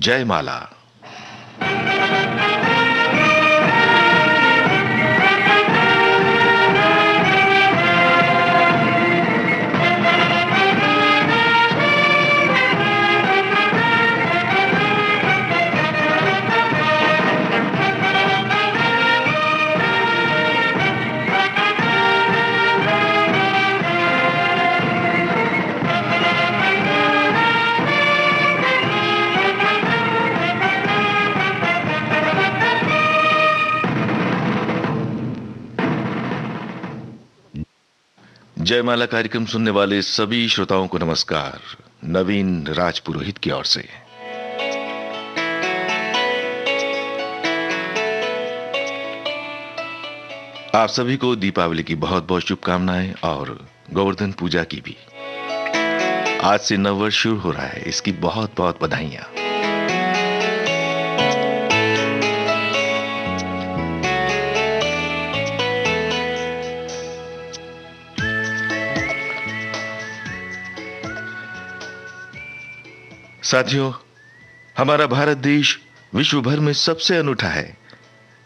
जयमाला। जयमाला कार्यक्रम सुनने वाले सभी श्रोताओं को नमस्कार। नवीन राजपुरोहित की ओर से आप सभी को दीपावली की बहुत बहुत शुभकामनाएं और गोवर्धन पूजा की भी। आज से नववर्ष शुरू हो रहा है, इसकी बहुत बहुत बधाइयां। साथियों, हमारा भारत देश विश्व भर में सबसे अनूठा है।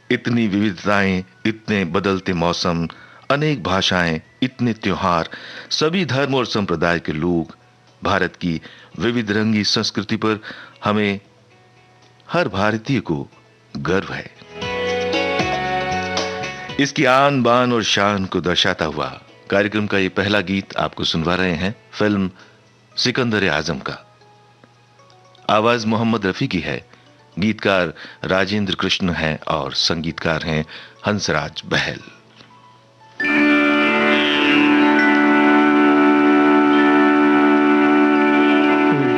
इतनी विविधताएं, इतने बदलते मौसम, अनेक भाषाएं, इतने त्योहार, सभी धर्म और संप्रदाय के लोग, भारत की विविध रंगी संस्कृति पर हमें हर भारतीय को गर्व है। इसकी आन बान और शान को दर्शाता हुआ कार्यक्रम का ये पहला गीत आपको सुनवा रहे हैं फिल्म सिकंदर आजम का। आवाज मोहम्मद रफी की है, गीतकार राजेंद्र कृष्ण हैं और संगीतकार हैं हंसराज बहल।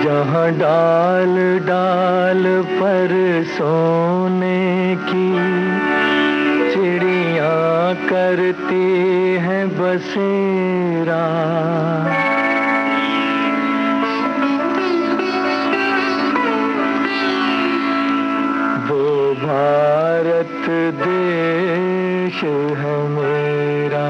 जहाँ डाल डाल पर सोने की चिड़ियाँ करती हैं बसेरा, भारत देश है मेरा।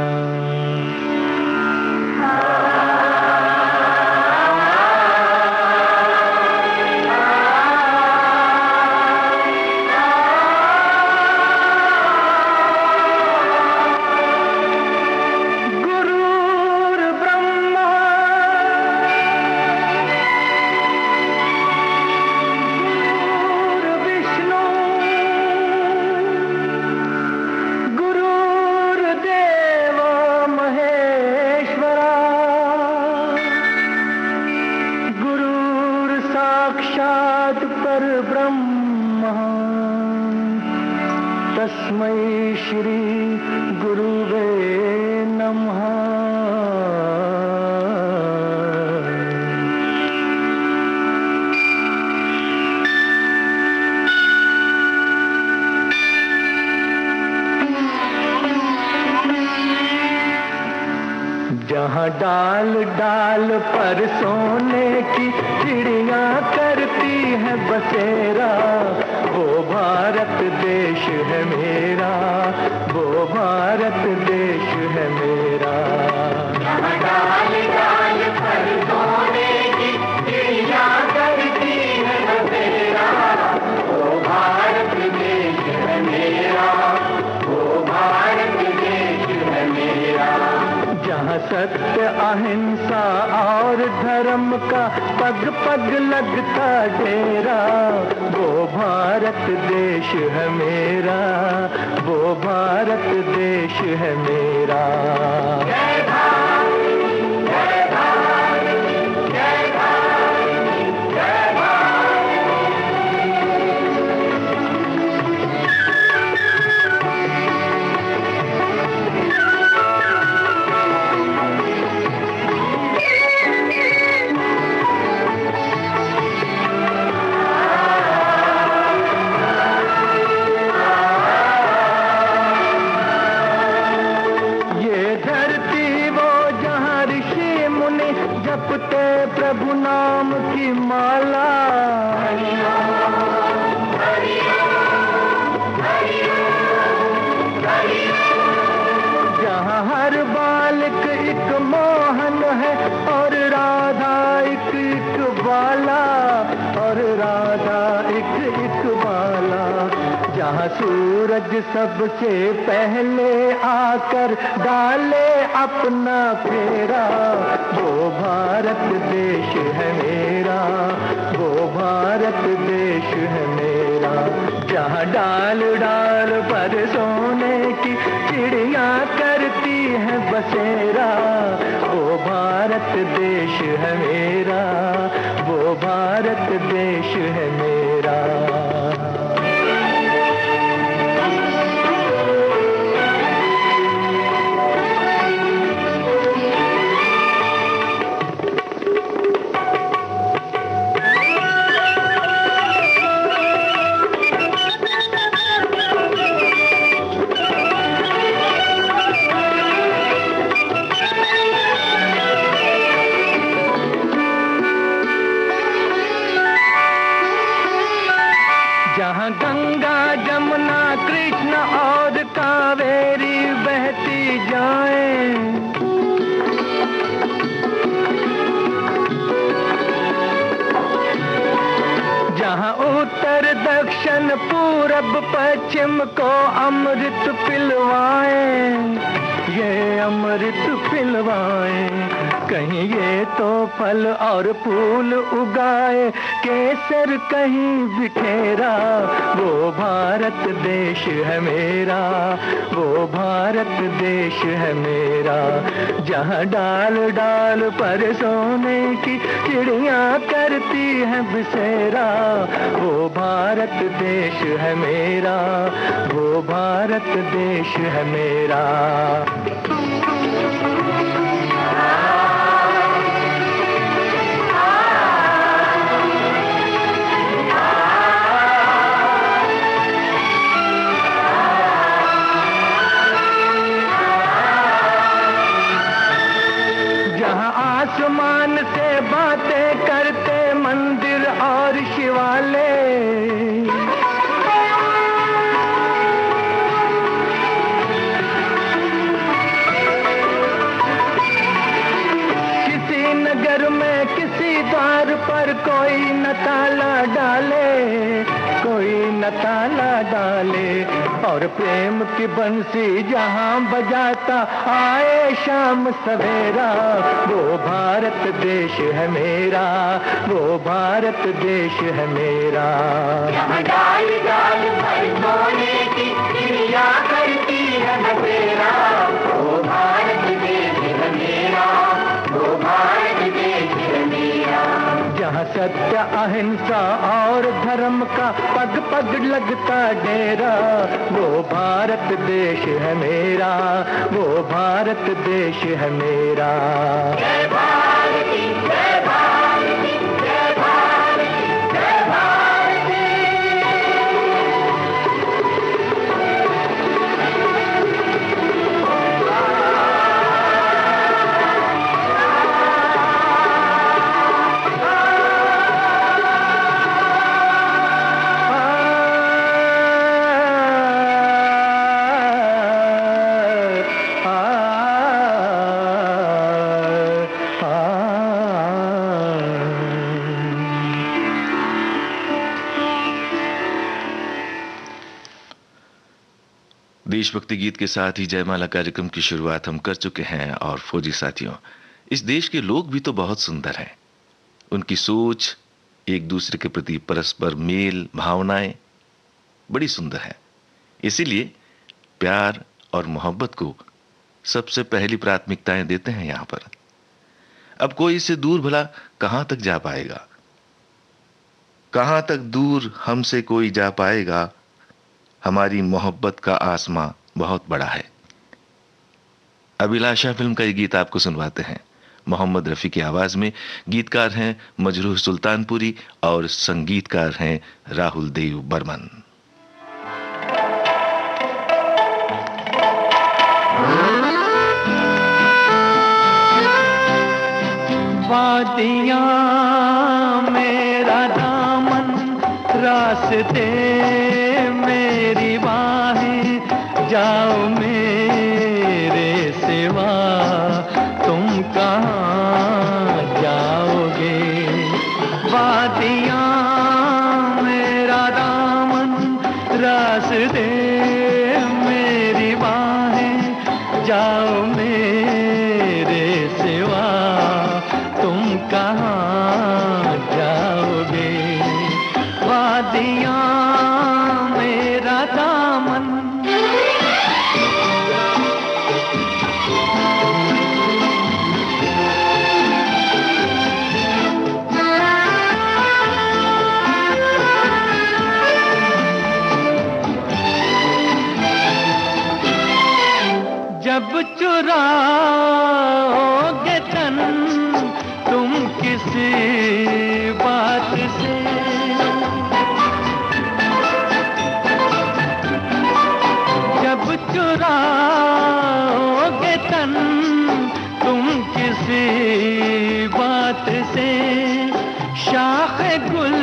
तस्मै श्री गुरुवे नमः। जहाँ डाल डाल पर सोने की चिड़ियाँ करती है बसेरा, वो भारत देश है मेरा, वो भारत देश है मेरा। जहाँ डाल डाल पर सोने की चिड़ियाँ करती है बसेरा, वो भारत देश है मेरा, वो भारत देश है मेरा। जहाँ सत्य अहिंसा और धर्म का पग पग लगता डेरा, वो भारत देश है मेरा, वो भारत देश है मेरा। जय भारत, जय भारत, जय भारत, जय भारत। ये धरती इकबाला। जहाँ सूरज सबसे पहले आकर डाले अपना फेरा, वो भारत देश है मेरा, वो भारत देश है मेरा। जहाँ डाल डाल पर सोने की चिड़िया करती है बसेरा, वो भारत देश है मेरा, वो भारत देश है मेरा। जहाँ गंगा जमुना कृष्ण और कावेरी बहती जाए, जहाँ उत्तर दक्षिण पूरब पश्चिम को अमृत पिलवाए, ये अमृत पिलवाए। कहीं ये तो फल और फूल उगाए, केसर कहीं बिखेरा, वो भारत देश है मेरा, वो भारत देश है मेरा। जहाँ डाल डाल पर सोने की चिड़िया करती है बसेरा, वो भारत देश है मेरा, वो भारत देश है मेरा। आसमान से बातें करते मंदिर और शिवालय, किसी नगर में किसी द्वार पर कोई न ताला डाले, कोई न ताला डाले। और प्रेम की बंसी जहाँ बजाता आए शाम सवेरा, वो भारत देश है मेरा, वो भारत देश है मेरा। जहाँ डाल डाल पर सोने की चिड़िया करती है बसेरा, वो भारत देश है मेरा, वो भारत देश है मेरा। जहाँ सत्य अहिंसा और धर्म का पग पग लगता डेरा, वो भारत देश है मेरा, वो भारत देश है मेरा। जय भारती, जय भारती, जय भारती, जय भारती। देशभक्ति गीत के साथ ही जयमाला कार्यक्रम की शुरुआत हम कर चुके हैं। और फौजी साथियों, इस देश के लोग भी तो बहुत सुंदर हैं। उनकी सोच, एक दूसरे के प्रति परस्पर मेल भावनाएं बड़ी सुंदर है। इसीलिए प्यार और मोहब्बत को सबसे पहली प्राथमिकताएं देते हैं यहां पर। अब कोई इससे दूर भला कहां तक जा पाएगा, कहां तक दूर हमसे कोई जा पाएगा। हमारी मोहब्बत का आसमां बहुत बड़ा है। अभिलाषा फिल्म का ये गीत आपको सुनवाते हैं मोहम्मद रफी की आवाज में। गीतकार हैं मजरूह सुल्तानपुरी और संगीतकार हैं राहुल देव बर्मन। वादियाँ मेरा दामन, रास्ते मेरी बाहें, जाओ मेरे सिवा तुम कहाँ जाओगे। वादियाँ मेरा रास दे मेरी बाहें, जाओ मेरे सिवा तुम कहाँ जाओगे। वादियाँ मेरा दामन, जब चुराओगे तन तुम किसी बात से, जब चुराओगे तन तुम किसी बात से, शाख गुल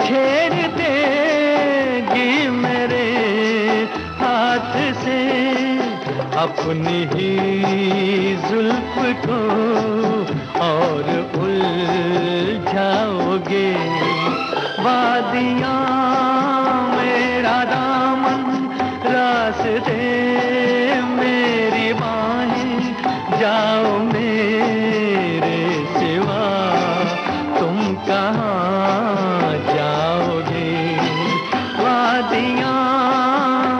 छेड़ देगी मेरे हाथ से। अपनी ही जुल्फ को और उलझाओगे। वादियाँ मेरा दामन, रास्ते मेरी बाहें, जाओ मेरे सिवा तुम कहाँ जाओगे। वादियाँ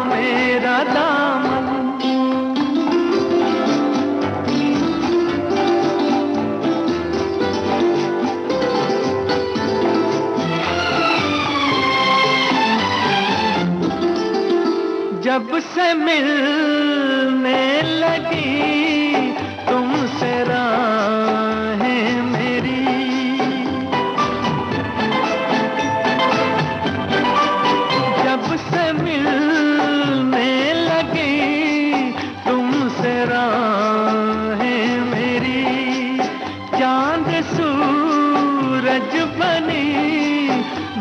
मेरा दामन, जब से मिलने लगी तुमसे राहें मेरी, जब से मिलने लगी तुमसे राहें मेरी, चांद सूरज बनी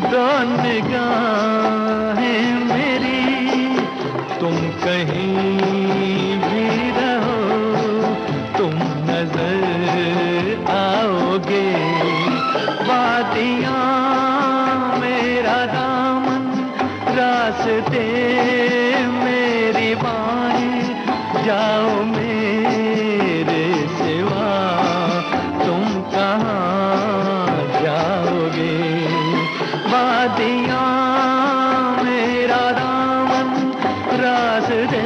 दो निगाहें मेरी। तुम कहीं भी रहो तुम नजर आओगे। वादियाँ मेरा दामन, रास्ते मेरी बाहें, जाओ मेरे सिवा तुम कहाँ जाओगे। वादियाँ मेरा दामन, रास्ते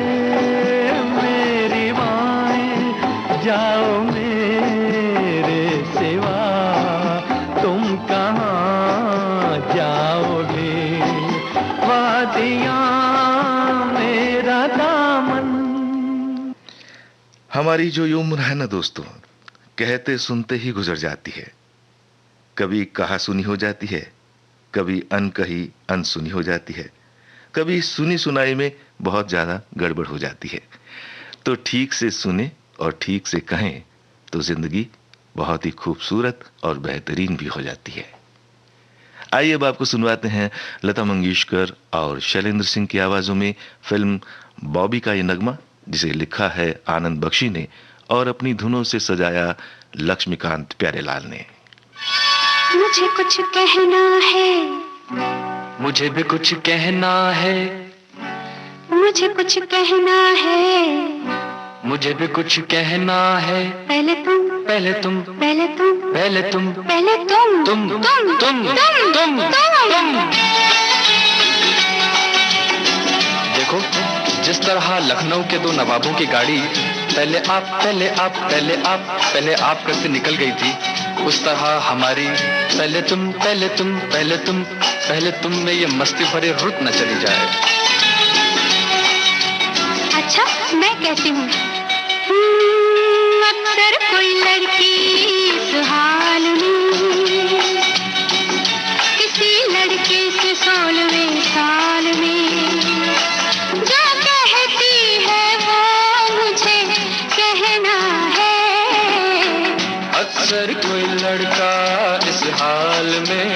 मेरी बाहें, जाओ मेरे सिवा तुम कहाँ जाओगे। वादियाँ मेरा दामन। हमारी जो ये उम्र है ना दोस्तों, कहते सुनते ही गुजर जाती है। कभी कहा सुनी हो जाती है, कभी अनकही अनसुनी हो जाती है, कभी सुनी सुनाई में बहुत ज्यादा गड़बड़ हो जाती है। तो ठीक से सुने और ठीक से कहें तो जिंदगी बहुत ही खूबसूरत और बेहतरीन भी हो जाती है। आइए अब आपको सुनवाते हैं लता मंगेशकर और शैलेंद्र सिंह की आवाजों में फिल्म बॉबी का ये नगमा, जिसे लिखा है आनंद बख्शी ने और अपनी धुनों से सजाया लक्ष्मीकांत प्यारेलाल ने। मुझे कुछ कहना है, मुझे भी कुछ कहना है, मुझे कुछ कहना है, मुझे भी कुछ कहना है। पहले तुम, पहले तुम, पहले तुम, पहले तुम, पहले तुम, तुम, तुम, तुम, तुम, तुम। देखो जिस तरह लखनऊ के दो नवाबों की गाड़ी पहले आप, पहले आप, पहले आप, पहले आप करके निकल गई थी, उस तरह हमारी पहले तुम, पहले तुम, पहले तुम, पहले तुम में ये मस्ती भरी रुत न चली जाए। अच्छा मैं कहती हूँ, अक्सर कोई लड़की इस हाल में किसी लड़के से 16वें साल में जो कहती है वो मुझे कहना है। अक्सर कोई लड़का इस हाल में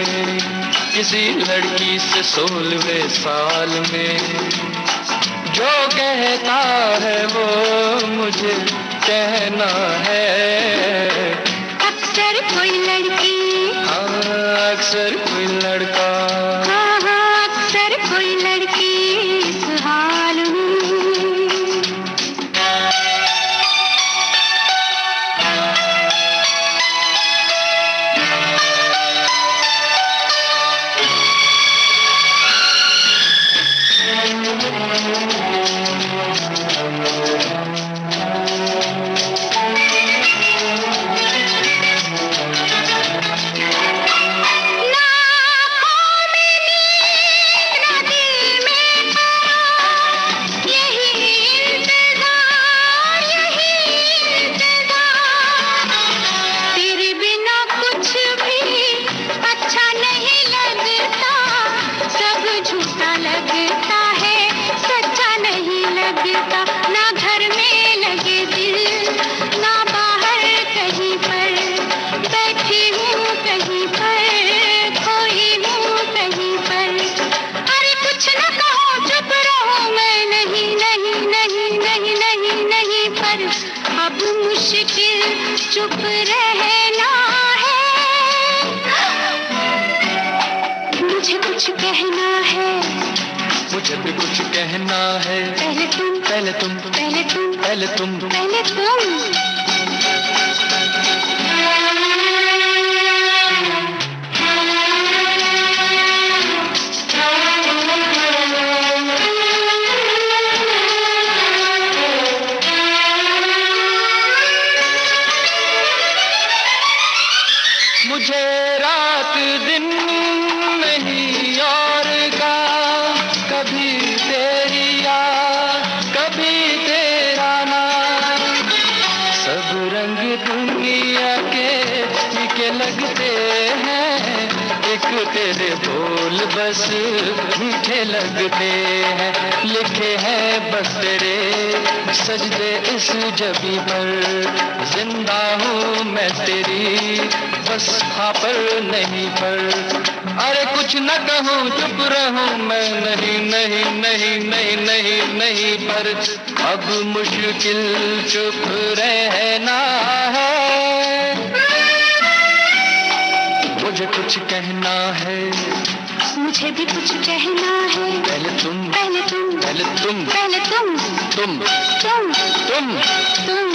किसी लड़की से 16वें साल में जो कहता है वो मुझे कहना है। अक्सर कोई लड़की, हाँ अक्सर कोई लड़का, हाँ हाँ अक्सर कोई लड़की चुप रहना है, मुझे कुछ कहना है, मुझे भी कुछ कहना है। पहले तुम, पहले तुम, पहले तुम, पहले तुम, पहले तुम। मुझे रात दिन नहीं और का, कभी तेरी याद कभी तेरा नाम, सब रंग दुनिया के फीके लगते हैं, एक तेरे बोल बस मीठे लगते हैं, लिखे हैं बस तेरे सजदे इस जबी पर, जिंदा हूँ मैं तेरी बस हाँ पर नहीं पर, अरे कुछ न कहूँ चुप रहूँ मैं, नहीं नहीं नहीं नहीं नहीं नहीं पर, अब मुश्किल चुप रहना है, मुझे कुछ कहना है, मुझे भी कुछ कहना है। पहले तुम, पहले तुम, पहले तुम, पहले तुम, तुम, तुम, तुम, तुम।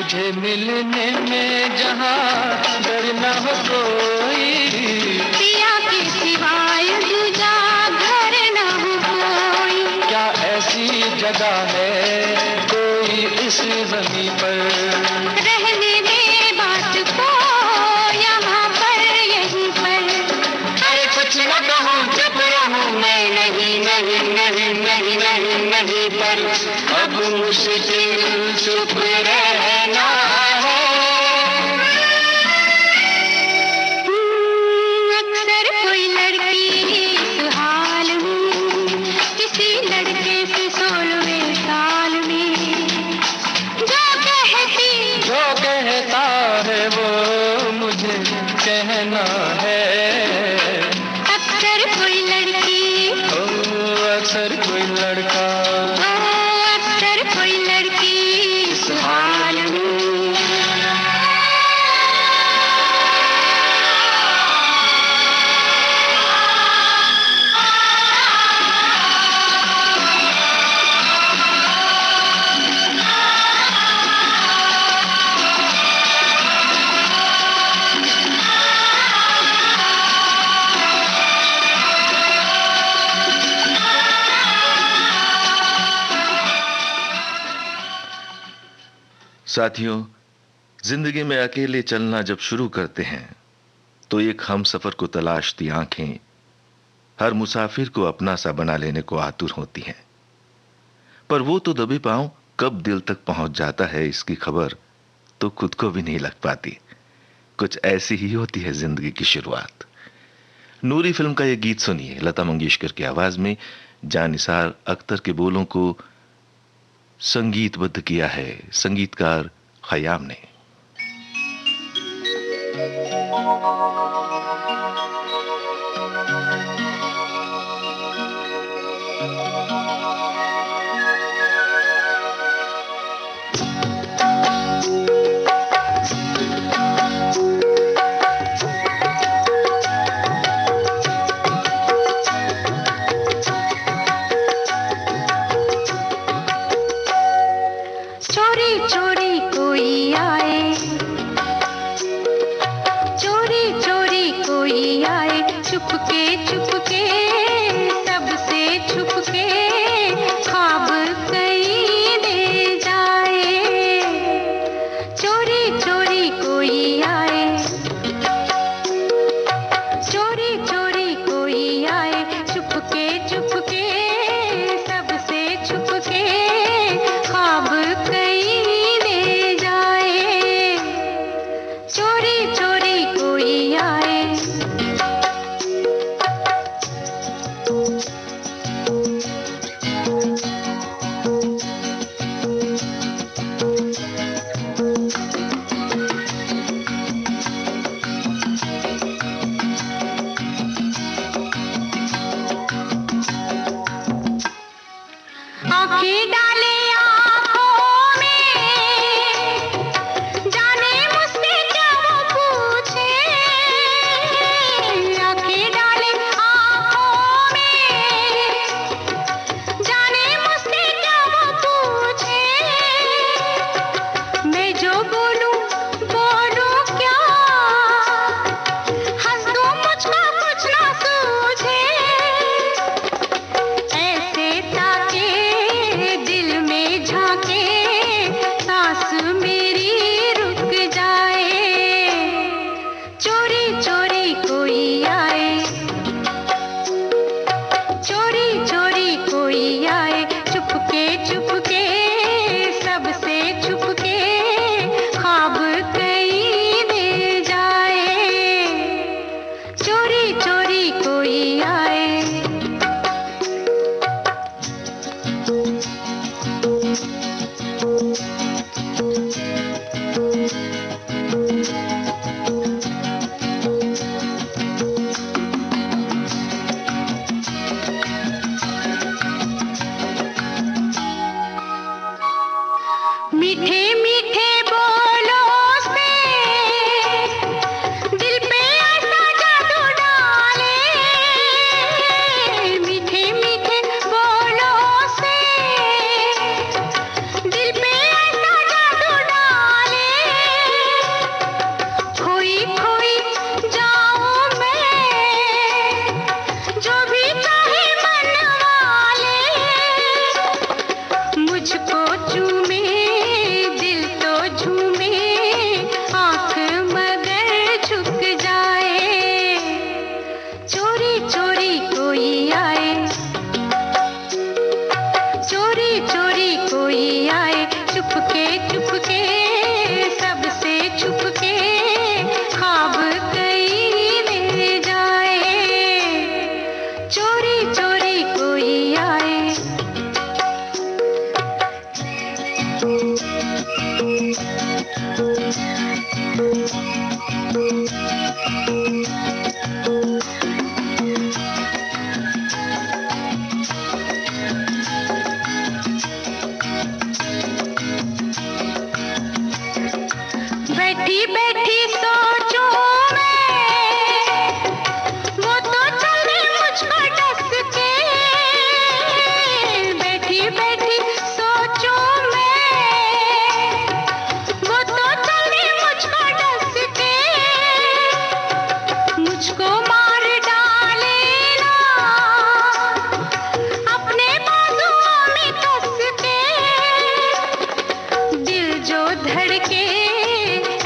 तुझे मिलने में जहाँ डर न हो कोई, पिया के सिवाय दूजा घर न हो कोई, क्या ऐसी जगह है कोई इस ज़मीं पर, रहने दे बात को यहाँ पर यहीं पर, अरे कुछ न कहूँ चुप रहूँ मैं, नहीं नहीं नहीं नहीं नहीं नहीं पर, अब मुश्किल चुप रहना है। अक्सर कोई लड़की इस हाल में किसी लड़के से 16वें साल में जो कहता है वो मुझे कहना है, अक्सर कोई लड़की, ओ अक्सर कोई लड़का अक्सर कोई लड़की इस हाल में। साथियों, जिंदगी में अकेले चलना जब शुरू करते हैं तो एक हम सफर को तलाशती आंखें हर मुसाफिर को अपना सा बना लेने को आतुर होती हैं, पर वो तो दबे पांव कब दिल तक पहुंच जाता है इसकी खबर तो खुद को भी नहीं लग पाती। कुछ ऐसी ही होती है जिंदगी की शुरुआत। नूरी फिल्म का यह गीत सुनिए, लता मंगेशकर की आवाज में जानिसार अख्तर के बोलों को संगीतबद्ध किया है संगीतकार खयाम ने। चुपके चुपके सबसे छुपके ख्वाब कहीं ले जाए, चोरी चोरी कोई आए, चोरी चोरी कोई आए, चुपके चुपके सबसे छुपके ख्वाब कहीं ले जाए, चोरी चोरी कोई आए। आँखें डाले आँखों में, जाने मुझसे क्या वो पूछे, आँखें डाले आँखों में, जाने मुझसे क्या वो पूछे, मैं जो बोलूं क्या, हंस दूं मुझको कुछ ना सूझे, ऐसे ताके दिल में झांके सांस मेरी रुक जाए, चोरी चोरी कोई आए, चोरी चोरी कोई आए, चुपके चुपके सबसे छुपके ख्वाब कहीं ले जाए, चोरी चोरी कोई आए। मीठे मीठे बोलों से दिल पे ऐसा जादू डाले, मीठे मीठे बोलों से दिल पे ऐसा जादू डाले, खोई खोई जाऊं मैं जो भी चाहे मन वाले, मुझको चूमे दिल तो झूमे, आँख मगर झुक जाए, चोरी चोरी कोई आए, चोरी चोरी कोई आए, चुपके चुपके सबसे छुपके ख्वाब कहीं ले जाए, चोरी चोरी कोई आए। बैठी बैठी सोचूं मैं, वो तो चले मुझको डस के, बैठी बैठी सोचूं मैं, वो तो चले मुझको डस के, मुझको मार डाले ना अपने बाजुओं में कस के, दिल जो धड़के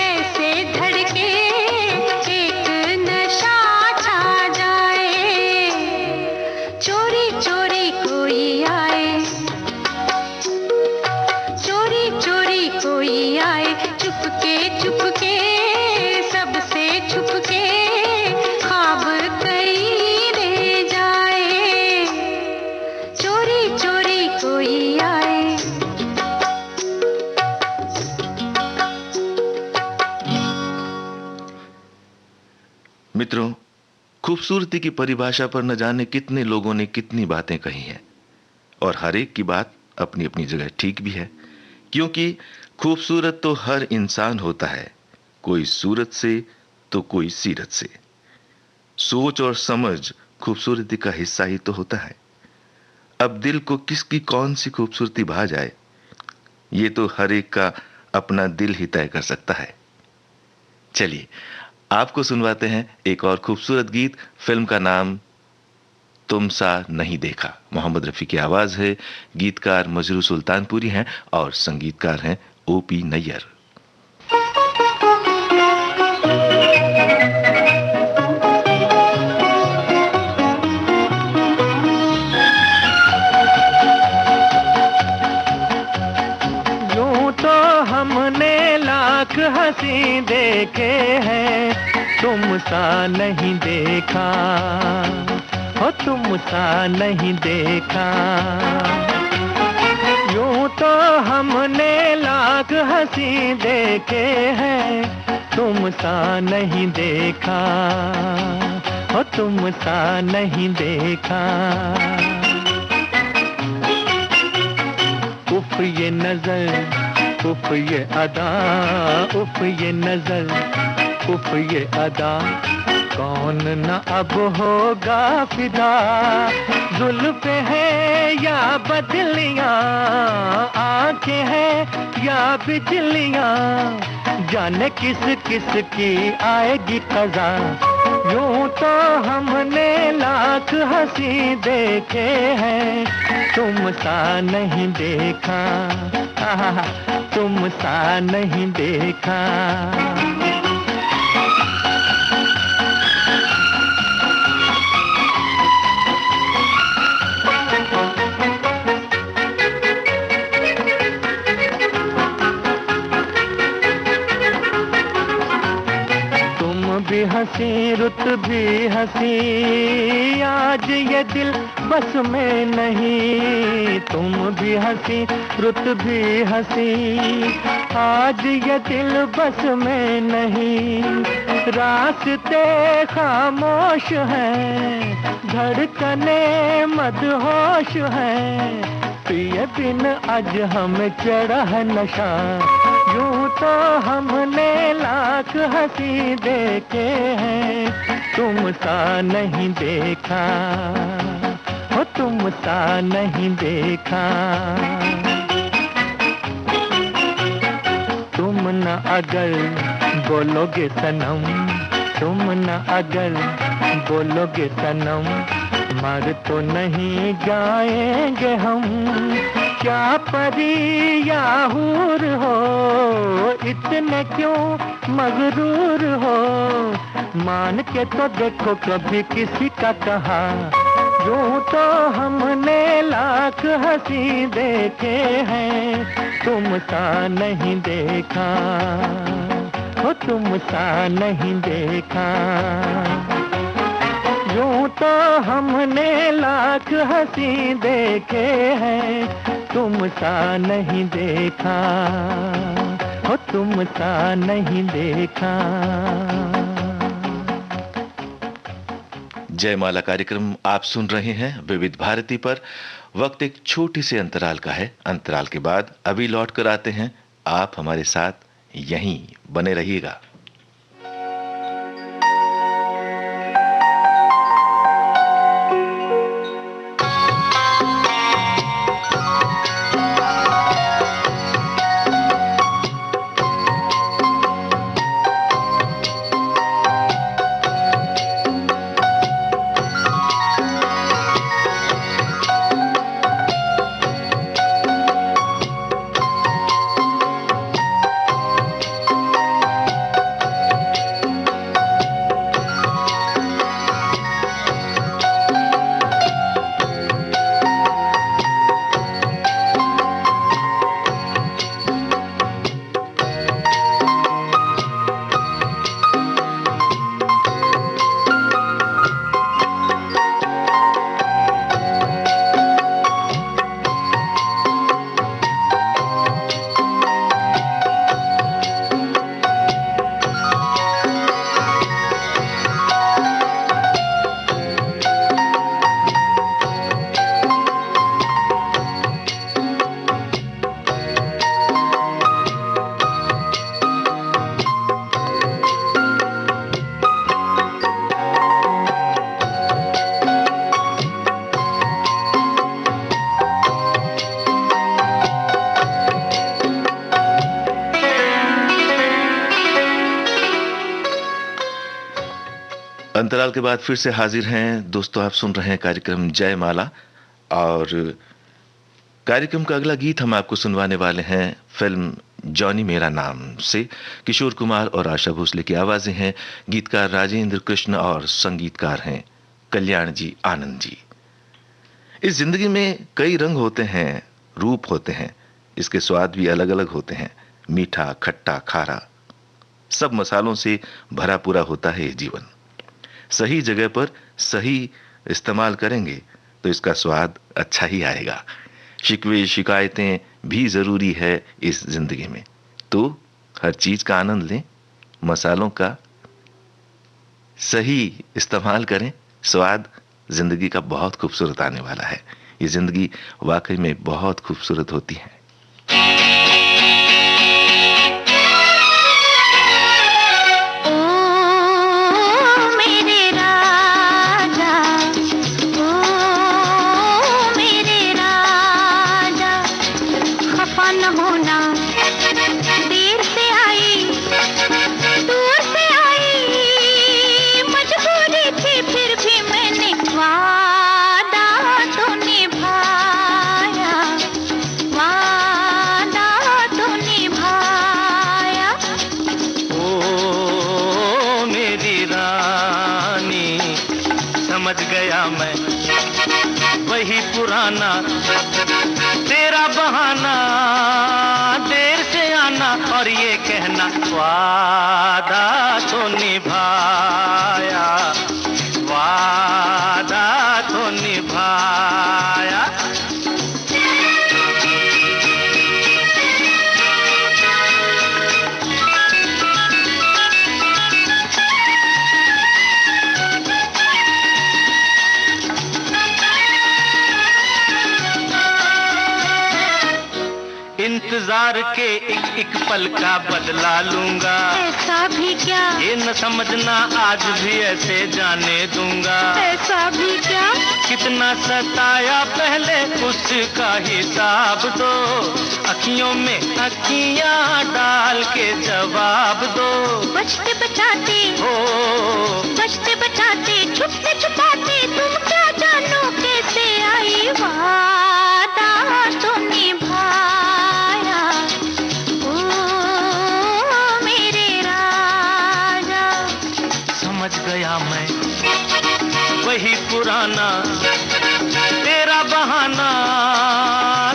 ऐसे धड़के एक नशा छा जाए, चोरी चोरी कोई आए, चोरी चोरी कोई आए, चुपके चुपके सबसे छुपके ख्वाब कहीं ले जाए, चोरी चोरी कोई आए। मित्रों, खूबसूरती की परिभाषा पर न जाने कितने लोगों ने कितनी बातें कही हैं, और हर एक की बात अपनी अपनी जगह ठीक भी है, क्योंकि खूबसूरत तो हर इंसान होता है, कोई सूरत से तो कोई सीरत से। सोच और समझ खूबसूरती का हिस्सा ही तो होता है। अब दिल को किसकी कौन सी खूबसूरती भा जाए, ये तो हर एक का अपना दिल ही तय कर सकता है। चलिए आपको सुनवाते हैं एक और खूबसूरत गीत। फिल्म का नाम तुम सा नहीं देखा। मोहम्मद रफी की आवाज है, गीतकार मजरू सुल्तानपुरी हैं और संगीतकार हैं ओपी नैयर। हमने लाख हंसी देखे हैं, तुम सा नहीं देखा, हो तुम सा नहीं देखा। यूं तो हमने लाख हंसी देखे हैं, तुम सा नहीं देखा, हो तुम सा नहीं देखा। उफ ये नजर, उफ ये अदा, उफ ये नजर, उफ ये अदा, कौन न अब होगा फिदा। जुल्फ़े हैं या बदलियां, आंखें हैं या बिजलियां, जाने किस किस की आएगी क़ज़ा। यूं तो हमने लाख हंसी देखे हैं, तुम सा नहीं देखा, तुम सा नहीं देखा। भी हंसी रुत भी हंसी, आज ये दिल बस में नहीं। तुम भी हंसी रुत भी हंसी, आज ये दिल बस में नहीं। रास्ते खामोश हैं, धड़कने मदहोश हैं, पिए बिन आज हमें चढ़ा है नशा। यूं तो हमने लाख हंसी देखे हैं, तुम सा नहीं देखा, हो तुम सा नहीं देखा। तुम न अगर बोलोगे सनम, तुम न अगर बोलोगे सनम, मर तो नहीं जाएंगे हम। क्या परी या हूर हो, इतने क्यों मगरूर हो, मान के तो देखो कभी किसी का कहा। यूं तो हमने लाख हंसी देखे हैं, तुम सा नहीं देखा, हो तुम सा नहीं देखा। यूं तो हमने लाख हंसी देखे हैं, तुम सा नहीं देखा, हो तुम सा नहीं देखा। जयमाला कार्यक्रम आप सुन रहे हैं विविध भारती पर। वक्त एक छोटी से अंतराल का है। अंतराल के बाद अभी लौट कर आते हैं। आप हमारे साथ यहीं बने रहिएगा। अंतराल के बाद फिर से हाजिर हैं दोस्तों। आप सुन रहे हैं कार्यक्रम जयमाला और कार्यक्रम का अगला गीत हम आपको सुनवाने वाले हैं फिल्म जॉनी मेरा नाम से। किशोर कुमार और आशा भोसले की आवाजें हैं, गीतकार राजेंद्र कृष्ण और संगीतकार हैं कल्याण जी आनंद जी। इस जिंदगी में कई रंग होते हैं, रूप होते हैं, इसके स्वाद भी अलग अलग होते हैं, मीठा खट्टा खारा, सब मसालों से भरा पूरा होता है ये जीवन। सही जगह पर सही इस्तेमाल करेंगे तो इसका स्वाद अच्छा ही आएगा। शिकवे शिकायतें भी जरूरी है इस जिंदगी में, तो हर चीज का आनंद लें, मसालों का सही इस्तेमाल करें, स्वाद जिंदगी का बहुत खूबसूरत आने वाला है। ये जिंदगी वाकई में बहुत खूबसूरत होती है। वही पुराना तेरा बहाना, देर से आना और ये कहना वादा तो निभाया, वादा तो निभाया। इंतजार के एक पल का बदला लूंगा, ऐसा भी क्या, ये न समझना आज भी ऐसे जाने दूंगा। ऐसा भी क्या, कितना सताया पहले उसका हिसाब दो, अखियों में अखियां डाल के जवाब दो। बचते बचाते हो, बचते बचाते, छुपते छुपाते, तुम क्या जानो कैसे आई वादा तो निभाया। ओ मेरे राजा, समझ गया मैं वही पुराना तेरा बहाना,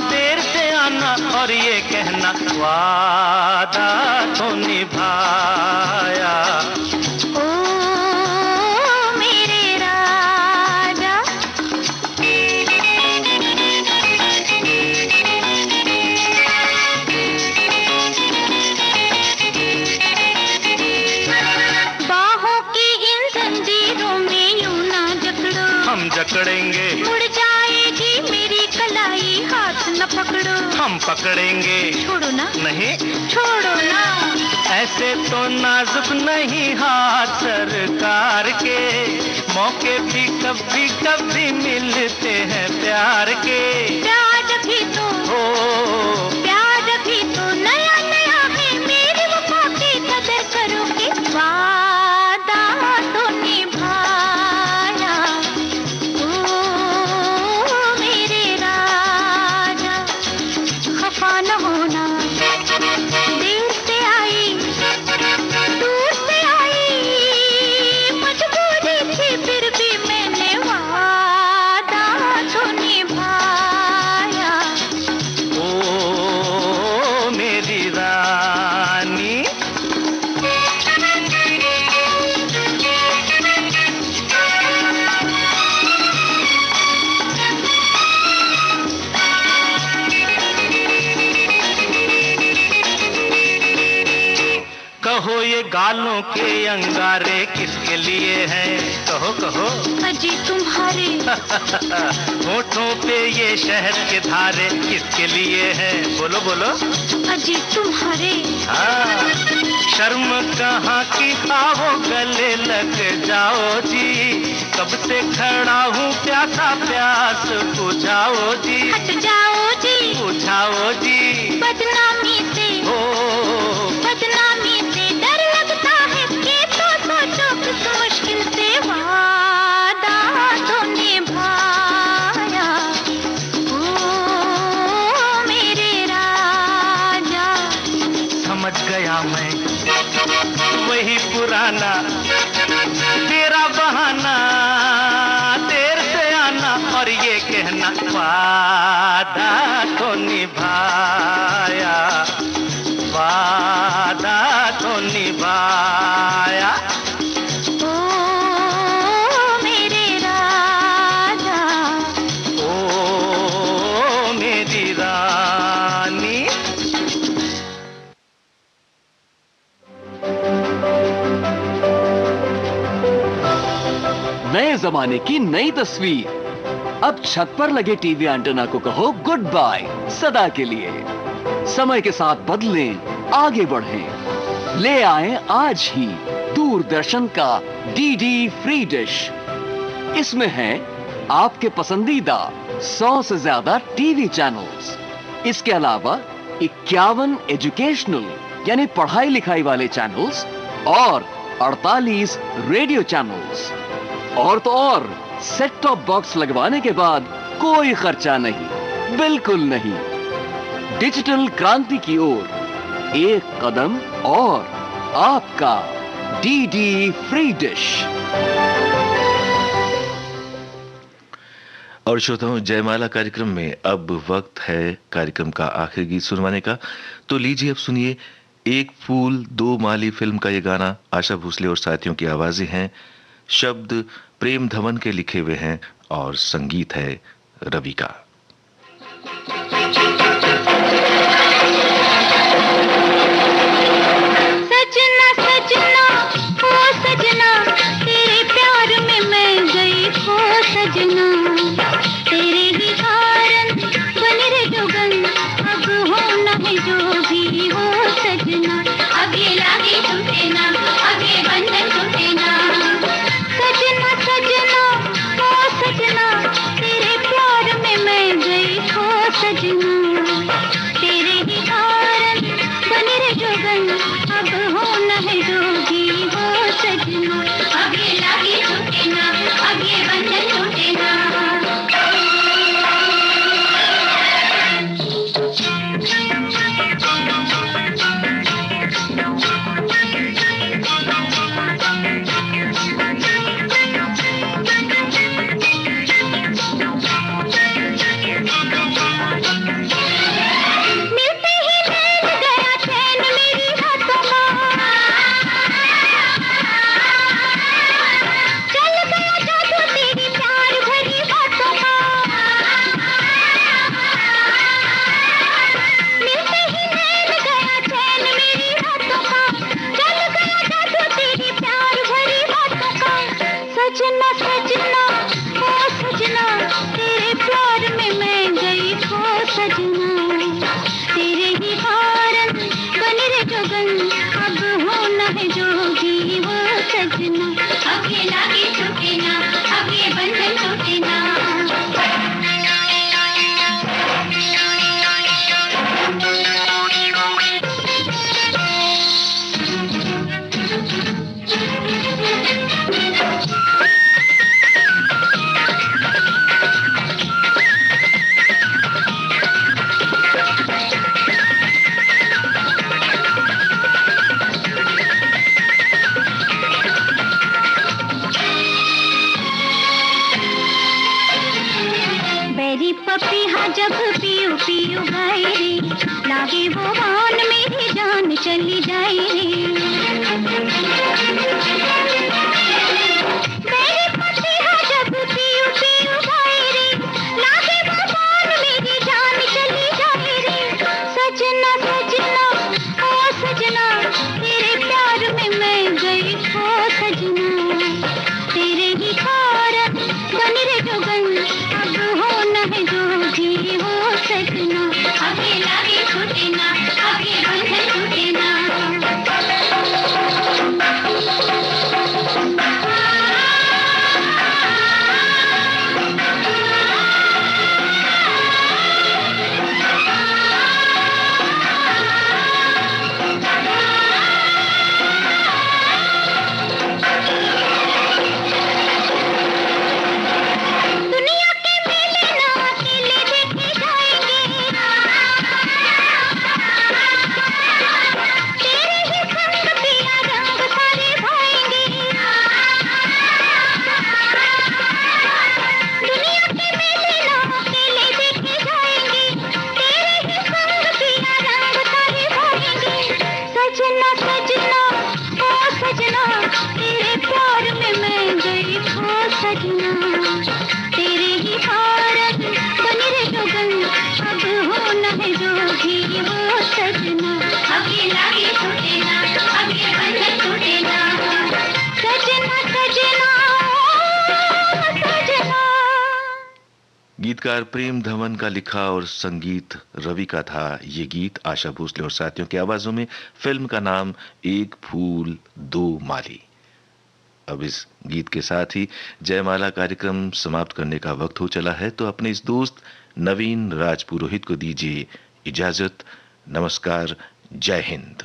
देर से आना और ये कहना वादा तो निभाया। ओ मेरे राजा। बाहों की इन जंजीरों में यूं ना जकड़ो, हम जकड़ेंगे, मुड़ जाएगी मेरी कलाई, हाथ न पकड़ो। हम पकड़ेंगे, छोड़ो ना, नहीं छोड़ो ना। ऐसे तो नाजुक नहीं हाथ सरकार के, मौके भी कभी कभी मिलते हैं प्यार के। प्यार भी तो हो, प्यार भी तो नया नया है, मेरी वफा की कदर करोगे, वादा तो निभाया। ओ मेरे राजा, खफा न होना, देर से आई, दूर से आई, मजबूरी थी फिर भी मैंने वादा तो निभाया। ओ मेरी रानी। कहो ये गालों के अंगारे किसके लिए हैं, कहो कहो। अजी तुम्हारे होठों पे ये शहद के धारे किसके लिए हैं, बोलो बोलो। अजी तुम्हारे हाँ, शर्म कहाँ की, आओ गले लग जाओ जी, कब से खड़ा हूँ प्यासा प्यास बुझाओ जी। हट जाओ जी, बुझाओ जी। बदनामी से हो, बदनामी से डर लगता है, कि तो सोचो किस मुश्किल से वादा ये कहना वादा तो निभाया, वादा तो निभाया। ओ मेरे राजा, ओ मेरी रानी। नए जमाने की नई तस्वीर। अब छत पर लगे टीवी एंटेना को कहो गुड बाय सदा के लिए। समय के साथ बदलें, आगे बढ़ें। ले आएं आज ही दूरदर्शन का डीडी फ्री डिश। इसमें है आपके पसंदीदा 100 से ज्यादा टीवी चैनल्स। इसके अलावा 51 एजुकेशनल यानी पढ़ाई लिखाई वाले चैनल्स और 48 रेडियो चैनल्स। और तो और सेट टॉप बॉक्स लगवाने के बाद कोई खर्चा नहीं, बिल्कुल नहीं। डिजिटल क्रांति की ओर एक कदम और आपका डीडी फ्री डिश। और श्रोताओं, जयमाला कार्यक्रम में अब वक्त है कार्यक्रम का आखिरी गीत सुनवाने का। तो लीजिए अब सुनिए एक फूल दो माली फिल्म का ये गाना। आशा भोसले और साथियों की आवाजें हैं, शब्द प्रेम धवन के लिखे हुए हैं और संगीत है रवि का। सजना सजना ओ सजना, तेरे प्यार में मैं गई खो सजना। तेरे ही कारण बन रे जोगन, अब होना है जो भी हो सजना। अब ये लागे टूटे ना, अब ये बंधन टूटे ना। सजना सजना ओ सजना, तेरे प्यार में मैं गई खो सजना। तेरे ही कारण बन रे जोगन, अब होना है जो भी हो सजना। अब ये लागे टूटे ना, अब ये बंधन टूटे ना। मिलते ही नैन गया चैन मेरी हाथों का, चल गया जादू तेरी प्यार भरी बातों का। मिलते ही नैन गया चैन मेरी हाथों का, चल गया जादू तेरी प्यार भरी बातों का। सजना सजना ओ सजना, तेरे प्यार में मैं गई खो सजना। तेरे ही कारण बन रे जोगन, अब होना है जो भी हो सजना। अब ये लागे टूटे ना, अब ये बंधन टूटे ना। बेरी पपीहा जब पीयू पीयू गाए रे, लागे वो वान मेरी जान चली जाए रे। बेरी पपीहा जब पीयू पीयू गाए रे, लागे वो वान मेरी जान चली जाए रे। सजना सजना ओ सजना, तेरे प्यार में मैं गई खो सजना। तेरे ही कारण बन रे जोगन, अब होना है जो भी हो सजना। अब ये लागे टूटे ना, अब गीतकार प्रेम धवन का लिखा और संगीत रवि का था। ये गीत आशा भोसले और साथियों की आवाजों में। फिल्म का नाम एक फूल दो माली। अब इस गीत के साथ ही जयमाला कार्यक्रम समाप्त करने का वक्त हो चला है, तो अपने इस दोस्त नवीन राजपुरोहित को दीजिए इजाजत। नमस्कार, जय हिंद।